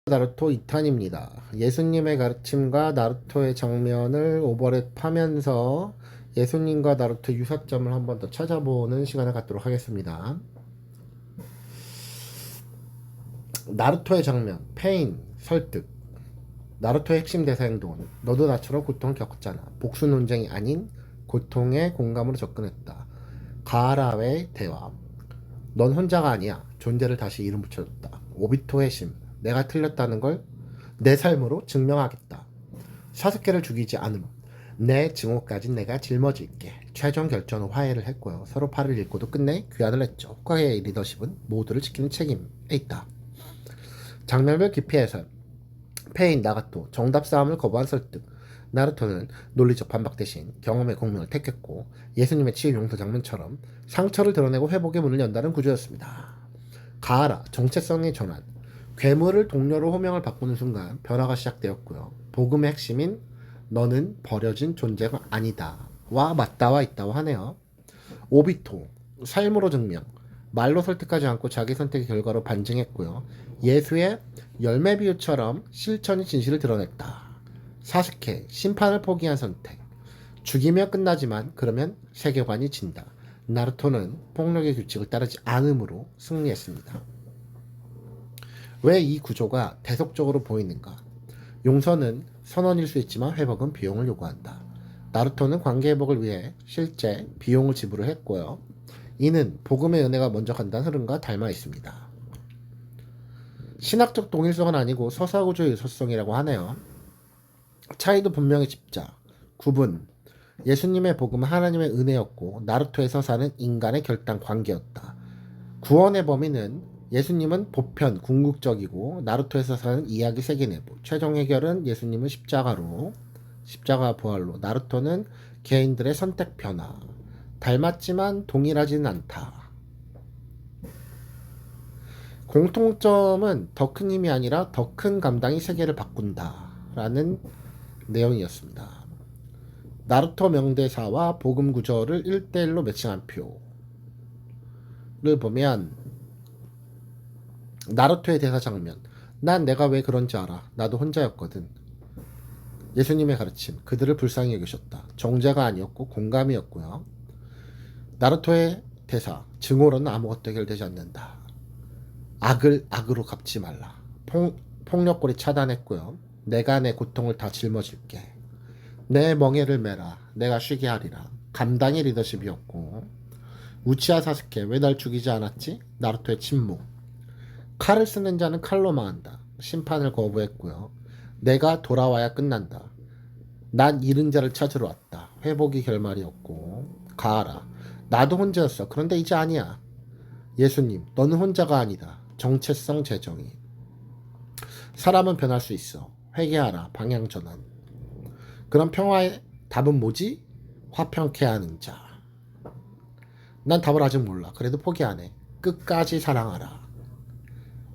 나루토 2탄입니다. 예수님의 가르침과 나루토의 장면을 오버랩하면서 예수님과 나루토의 유사점을 한 번 더 찾아보는 시간을 갖도록 하겠습니다. 나루토의 장면, 페인, 설득. 나루토의 핵심 대사 행동은 너도 나처럼 고통을 겪었잖아. 복수 논쟁이 아닌 고통의 공감으로 접근했다. 가하라의 대화. 넌 혼자가 아니야. 존재를 다시 이름 붙여줬다. 오비토의 심. 내가 틀렸다는 걸 내 삶으로 증명하겠다. 사스케를 죽이지 않음. 내 증오까진 내가 짊어질게. 최종 결정은 화해를 했고요. 서로 팔을 읽고도 끝내 귀환을 했죠. 호카게의 리더십은 모두를 지키는 책임에 있다. 장면별 깊이 해설. 페인, 나가토, 정답 싸움을 거부한 설득. 나루토는 논리적 반박 대신 경험의 공명을 택했고 예수님의 치유 용서 장면처럼 상처를 드러내고 회복의 문을 연다는 구조였습니다. 가하라, 정체성의 전환. 괴물을 동료로 호명을 바꾸는 순간 변화가 시작되었고요. 복음의 핵심인 너는 버려진 존재가 아니다 와 맞다와 있다고 하네요. 오비토, 삶으로 증명. 말로 설득하지 않고 자기 선택의 결과로 반증했고요. 예수의 열매 비유처럼 실천이 진실을 드러냈다. 사스케, 심판을 포기한 선택. 죽이면 끝나지만 그러면 세계관이 진다. 나루토는 폭력의 규칙을 따르지 않음으로 승리했습니다. 왜 이 구조가 대속적으로 보이는가? 용서는 선언일 수 있지만 회복은 비용을 요구한다. 나루토는 관계 회복을 위해 실제 비용을 지불을 했고요. 이는 복음의 은혜가 먼저 간다는 흐름과 닮아 있습니다. 신학적 동일성은 아니고 서사구조의 유사성이라고 하네요. 차이도 분명히 짚자. 구분. 예수님의 복음은 하나님의 은혜였고 나루토의 서사는 인간의 결단 관계였다. 구원의 범위는 예수님은 보편, 궁극적이고 나루토의 서사는 이야기 세계 내부. 최종 해결은 예수님은 십자가 부활로, 나루토는 개인들의 선택 변화. 닮았지만 동일하지는 않다. 공통점은 더 큰 힘이 아니라 더 큰 감당이 세계를 바꾼다 라는 내용이었습니다. 나루토 명대사와 복음 구조를 1대1로 매칭한 표를 보면 나루토의 대사 장면. 난 내가 왜 그런지 알아. 나도 혼자였거든. 예수님의 가르침. 그들을 불쌍히 여기셨다. 정죄가 아니었고 공감이었고요. 나루토의 대사. 증오로는 아무것도 해결되지 않는다. 악을 악으로 갚지 말라. 폭력고리 차단했고요. 내가 내 고통을 다 짊어질게. 내 멍에를 메라. 내가 쉬게 하리라. 감당의 리더십이었고 우치하 사스케. 왜 날 죽이지 않았지? 나루토의 침묵. 칼을 쓰는 자는 칼로 망한다. 심판을 거부했고요. 내가 돌아와야 끝난다. 난 잃은 자를 찾으러 왔다. 회복이 결말이었고. 가하라. 나도 혼자였어. 그런데 이제 아니야. 예수님, 너는 혼자가 아니다. 정체성 재정의. 사람은 변할 수 있어. 회개하라. 방향 전환. 그럼 평화의 답은 뭐지? 화평케 하는 자. 난 답을 아직 몰라. 그래도 포기 안 해. 끝까지 사랑하라.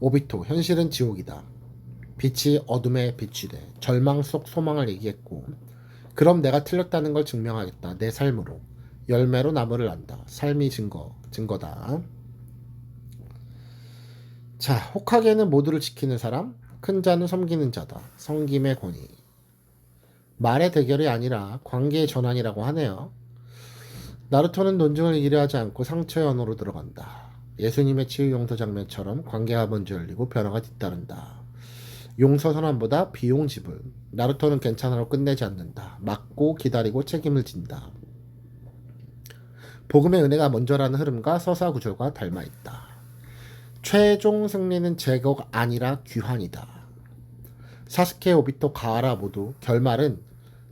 오비토, 현실은 지옥이다. 빛이 어둠에 비추되 절망 속 소망을 얘기했고 그럼 내가 틀렸다는 걸 증명하겠다. 내 삶으로. 열매로 나무를 난다. 삶이 증거다. 자, 호카게는 모두를 지키는 사람, 큰 자는 섬기는 자다. 섬김의 권위. 말의 대결이 아니라 관계의 전환이라고 하네요. 나루토는 논증을 이기려 하지 않고 상처의 언어로 들어간다. 예수님의 치유 용서 장면처럼 관계가 먼저 열리고 변화가 뒤따른다. 용서 선언보다 비용 지불. 나루토는 괜찮아로 끝내지 않는다. 막고 기다리고 책임을 진다. 복음의 은혜가 먼저라는 흐름과 서사 구조가 닮아있다. 최종 승리는 제거가 아니라 귀환이다. 사스케, 오비토, 가하라 모두 결말은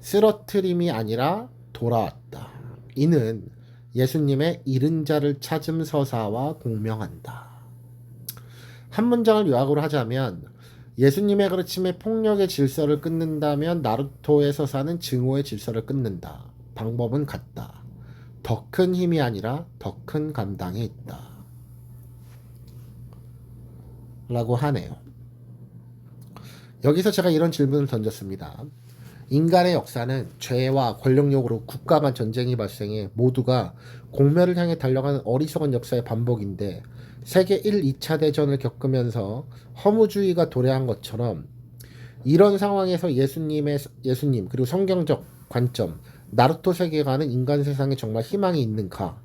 쓰러트림이 아니라 돌아왔다. 이는 예수님의 잃은 자를 찾음 서사와 공명한다. 한 문장을 요약으로 하자면 예수님의 가르침의 폭력의 질서를 끊는다면 나루토의 서사는 증오의 질서를 끊는다. 방법은 같다. 더 큰 힘이 아니라 더 큰 감당이 있다. 라고 하네요. 여기서 제가 이런 질문을 던졌습니다. 인간의 역사는 죄와 권력력으로 국가 간 전쟁이 발생해 모두가 공멸을 향해 달려가는 어리석은 역사의 반복인데 세계 1, 2차 대전을 겪으면서 허무주의가 도래한 것처럼 이런 상황에서 예수님 그리고 성경적 관점 나루토 세계관은 인간 세상에 정말 희망이 있는가?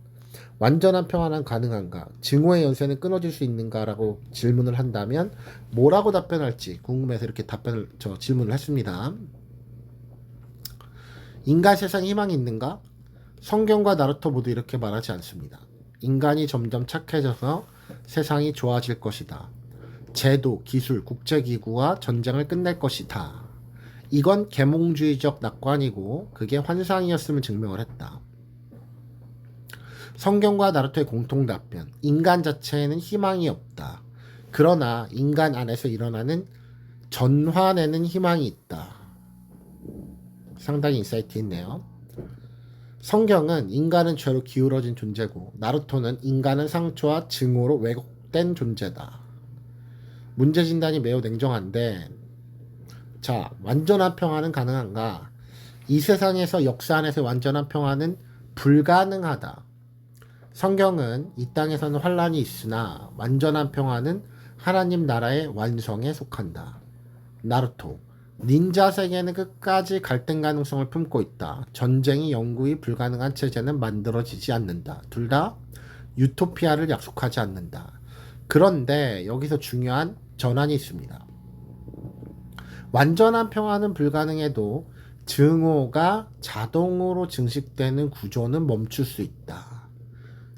완전한 평화는 가능한가? 증오의 연쇄는 끊어질 수 있는가라고 질문을 한다면 뭐라고 답변할지 궁금해서 이렇게 질문을 했습니다. 인간 세상에 희망이 있는가? 성경과 나루토 모두 이렇게 말하지 않습니다. 인간이 점점 착해져서 세상이 좋아질 것이다. 제도, 기술, 국제기구와 전쟁을 끝낼 것이다. 이건 계몽주의적 낙관이고 그게 환상이었음을 증명을 했다. 성경과 나루토의 공통 답변. 인간 자체에는 희망이 없다. 그러나 인간 안에서 일어나는 전환에는 희망이 있다. 상당히 인사이트 있네요. 성경은 인간은 죄로 기울어진 존재고 나루토는 인간은 상처와 증오로 왜곡된 존재다. 문제 진단이 매우 냉정한데 자, 완전한 평화는 가능한가? 이 세상에서 역사 안에서 완전한 평화는 불가능하다. 성경은 이 땅에서는 환란이 있으나 완전한 평화는 하나님 나라의 완성에 속한다. 나루토 닌자 세계는 끝까지 갈등 가능성을 품고 있다. 전쟁이 영구히 불가능한 체제는 만들어지지 않는다. 둘 다 유토피아를 약속하지 않는다. 그런데 여기서 중요한 전환이 있습니다. 완전한 평화는 불가능해도 증오가 자동으로 증식되는 구조는 멈출 수 있다.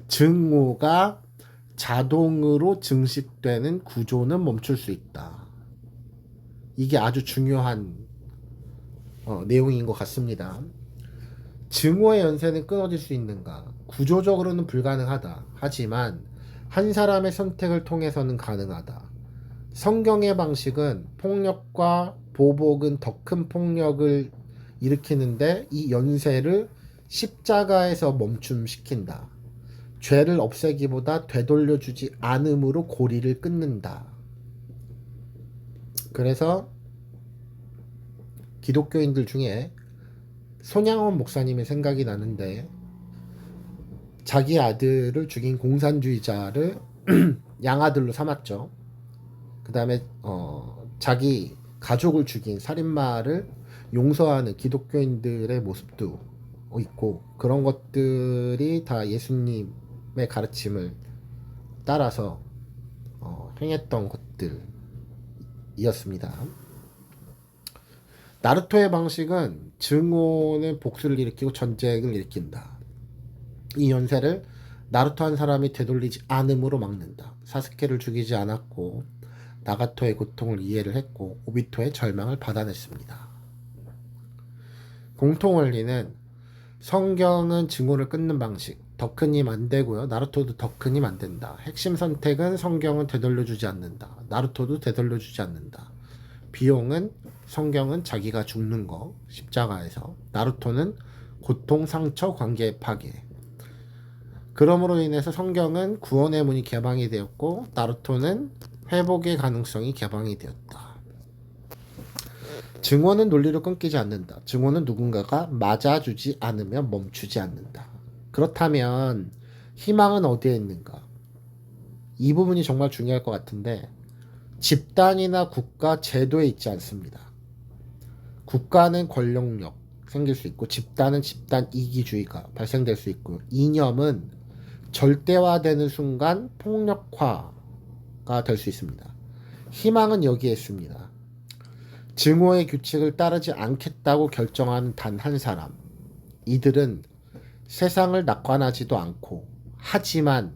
증오가 자동으로 증식되는 구조는 멈출 수 있다. 이게 아주 중요한 내용인 것 같습니다. 증오의 연쇄는 끊어질 수 있는가? 구조적으로는 불가능하다. 하지만 한 사람의 선택을 통해서는 가능하다. 성경의 방식은 폭력과 보복은 더 큰 폭력을 일으키는데 이 연쇄를 십자가에서 멈춤시킨다. 죄를 없애기보다 되돌려주지 않음으로 고리를 끊는다. 그래서 기독교인들 중에 손양원 목사님의 생각이 나는데 자기 아들을 죽인 공산주의자를 양아들로 삼았죠. 그 다음에 자기 가족을 죽인 살인마를 용서하는 기독교인들의 모습도 있고 그런 것들이 다 예수님의 가르침을 따라서 행했던 것들이었습니다. 나루토의 방식은 증오는 복수를 일으키고 전쟁을 일으킨다. 이 연쇄를 나루토 한 사람이 되돌리지 않음으로 막는다. 사스케를 죽이지 않았고 나가토의 고통을 이해를 했고 오비토의 절망을 받아냈습니다. 공통 원리는 성경은 증오를 끊는 방식, 더 큰 힘 안 되고요. 나루토도 더 큰 힘 안 된다. 핵심 선택은 성경은 되돌려주지 않는다. 나루토도 되돌려주지 않는다. 비용은 성경은 자기가 죽는 거, 십자가에서. 나루토는 고통, 상처, 관계 파괴. 그러므로 인해서 성경은 구원의 문이 개방이 되었고 나루토는 회복의 가능성이 개방이 되었다. 증오는 논리로 끊기지 않는다. 증오는 누군가가 맞아주지 않으면 멈추지 않는다. 그렇다면 희망은 어디에 있는가? 이 부분이 정말 중요할 것 같은데 집단이나 국가 제도에 있지 않습니다. 국가는 권력력 생길 수 있고 집단은 집단 이기주의가 발생될 수 있고 이념은 절대화되는 순간 폭력화가 될 수 있습니다. 희망은 여기에 있습니다. 증오의 규칙을 따르지 않겠다고 결정하는 단 한 사람. 이들은 세상을 낙관하지도 않고 하지만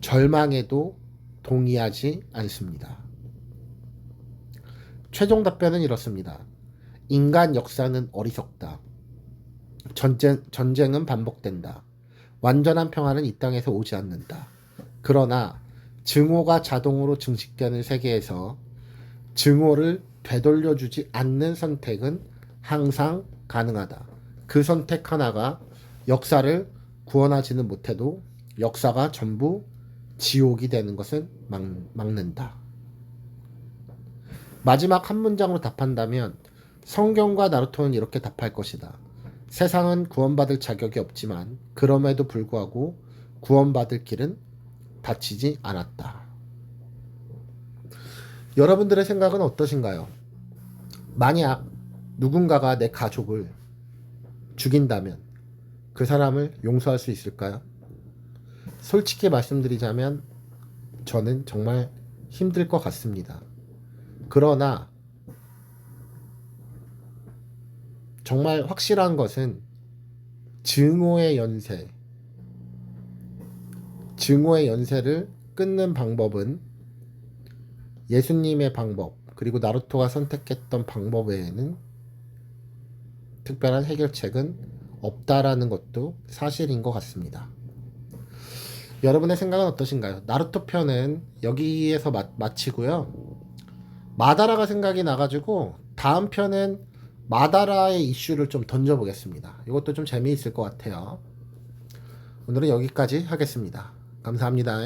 절망에도 동의하지 않습니다. 최종 답변은 이렇습니다. 인간 역사는 어리석다. 전쟁은 반복된다. 완전한 평화는 이 땅에서 오지 않는다. 그러나 증오가 자동으로 증식되는 세계에서 증오를 되돌려주지 않는 선택은 항상 가능하다. 그 선택 하나가 역사를 구원하지는 못해도 역사가 전부 지옥이 되는 것은 막는다. 마지막 한 문장으로 답한다면 성경과 나루토는 이렇게 답할 것이다. 세상은 구원받을 자격이 없지만 그럼에도 불구하고 구원받을 길은 다치지 않았다. 여러분들의 생각은 어떠신가요? 만약 누군가가 내 가족을 죽인다면 그 사람을 용서할 수 있을까요? 솔직히 말씀드리자면 저는 정말 힘들 것 같습니다. 그러나 정말 확실한 것은 증오의 연쇄를 끊는 방법은 예수님의 방법 그리고 나루토가 선택했던 방법 외에는 특별한 해결책은 없다라는 것도 사실인 것 같습니다. 여러분의 생각은 어떠신가요? 나루토 편은 여기에서 마치고요. 마다라가 생각이 나가지고 다음 편은 마다라의 이슈를 좀 던져보겠습니다. 이것도 좀 재미있을 것 같아요. 오늘은 여기까지 하겠습니다. 감사합니다.